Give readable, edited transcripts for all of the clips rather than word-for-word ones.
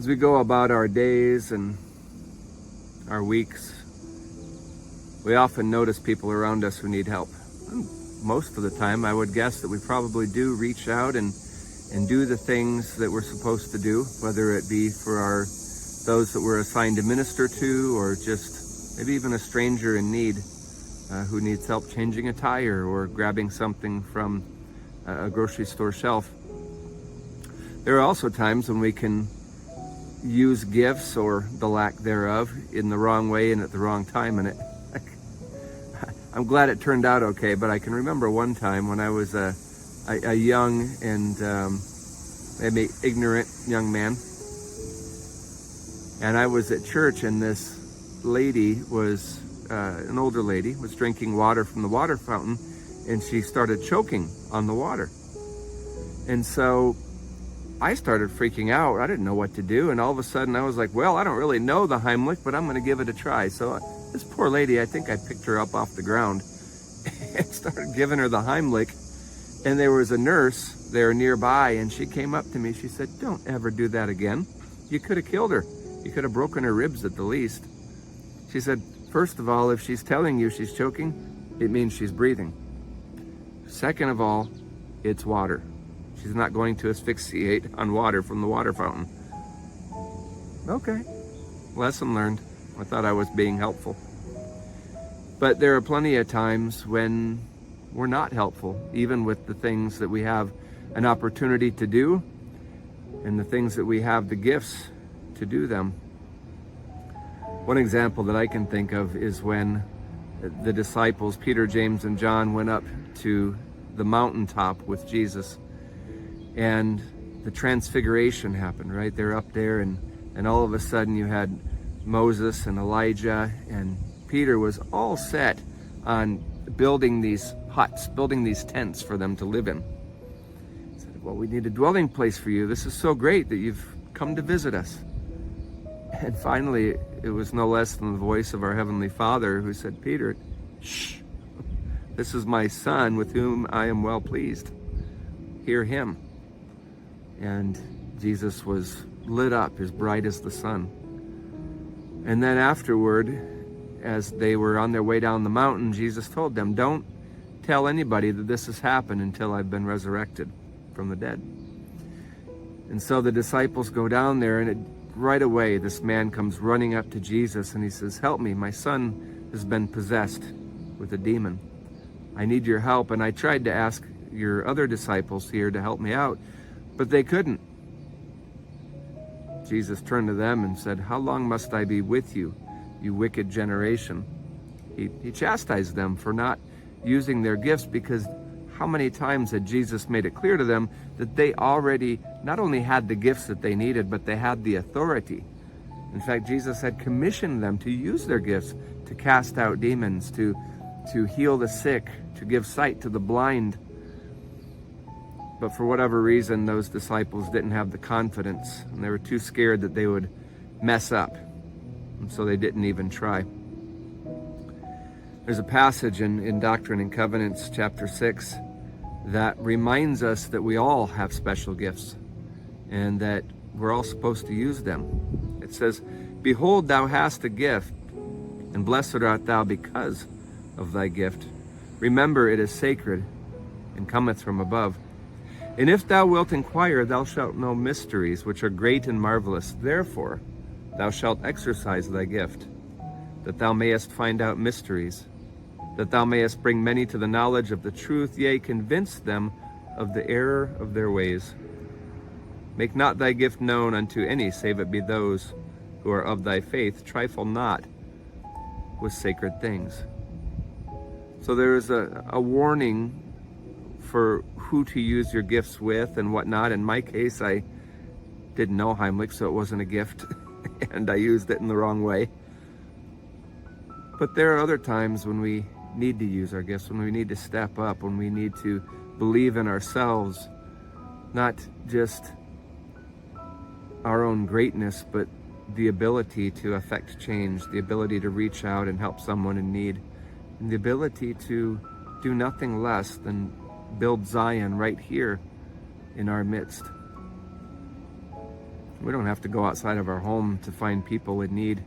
As we go about our days and our weeks, we often notice people around us who need help. And most of the time, I would guess that we probably do reach out and do the things that we're supposed to do, whether it be for those that we're assigned to minister to, or just maybe even a stranger in need who needs help changing a tire or grabbing something from a grocery store shelf. There are also times when we can use gifts or the lack thereof in the wrong way and at the wrong time. And I'm glad it turned out okay, but I can remember one time when I was a young and maybe ignorant young man, and I was at church, and this lady was an older lady, was drinking water from the water fountain, and she started choking on the water. And so I started freaking out. I didn't know what to do. And all of a sudden I was like, well, I don't really know the Heimlich, but I'm going to give it a try. So this poor lady, I think I picked her up off the ground and started giving her the Heimlich. And there was a nurse there nearby, and she came up to me. She said, don't ever do that again. You could have killed her. You could have broken her ribs at the least. She said, first of all, if she's telling you she's choking, it means she's breathing. Second of all, it's water. She's not going to asphyxiate on water from the water fountain. Okay, lesson learned. I thought I was being helpful. But there are plenty of times when we're not helpful, even with the things that we have an opportunity to do and the things that we have the gifts to do them. One example that I can think of is when the disciples, Peter, James, and John, went up to the mountaintop with Jesus. And the Transfiguration happened, right? They're up there, and all of a sudden you had Moses and Elijah, and Peter was all set on building these huts, building these tents for them to live in. He said, well, we need a dwelling place for you. This is so great that you've come to visit us. And finally, it was no less than the voice of our Heavenly Father who said, Peter, shh, this is my Son with whom I am well pleased. Hear him. And Jesus was lit up as bright as the sun. And then afterward, as they were on their way down the mountain, Jesus told them, don't tell anybody that this has happened until I've been resurrected from the dead. And so the disciples go down there, and right away this man comes running up to Jesus, and he says, help me, my son has been possessed with a demon. I need your help. And I tried to ask your other disciples here to help me out, but they couldn't. Jesus turned to them and said, how long must I be with you, you wicked generation? He chastised them for not using their gifts, because how many times had Jesus made it clear to them that they already not only had the gifts that they needed, but they had the authority. In fact, Jesus had commissioned them to use their gifts to cast out demons, to heal the sick, to give sight to the blind. But for whatever reason, those disciples didn't have the confidence, and they were too scared that they would mess up. And so they didn't even try. There's a passage in Doctrine and Covenants, chapter 6, that reminds us that we all have special gifts and that we're all supposed to use them. It says, behold, thou hast a gift, and blessed art thou because of thy gift. Remember, it is sacred and cometh from above. And if thou wilt inquire, thou shalt know mysteries which are great and marvelous. Therefore, thou shalt exercise thy gift, that thou mayest find out mysteries, that thou mayest bring many to the knowledge of the truth, yea, convince them of the error of their ways. Make not thy gift known unto any, save it be those who are of thy faith. Trifle not with sacred things. So there is a warning for who to use your gifts with and whatnot. In my case, I didn't know Heimlich, so it wasn't a gift, and I used it in the wrong way. But there are other times when we need to use our gifts, when we need to step up, when we need to believe in ourselves, not just our own greatness, but the ability to affect change, the ability to reach out and help someone in need, and the ability to do nothing less than build Zion right here in our midst. We don't have to go outside of our home to find people in need.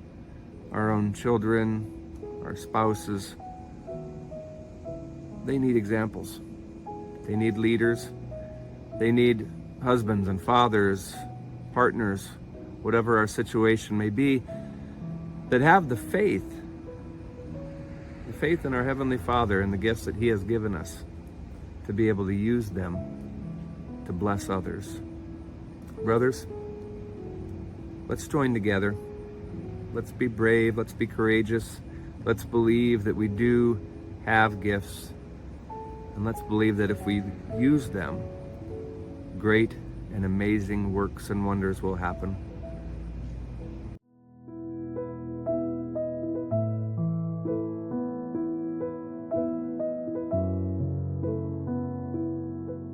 Our own children, our spouses, they need examples. They need leaders. They need husbands and fathers, partners, whatever our situation may be, that have the faith in our Heavenly Father and the gifts that He has given us to be able to use them to bless others. Brothers, let's join together. Let's be brave. Let's be courageous. Let's believe that we do have gifts. And let's believe that if we use them, great and amazing works and wonders will happen.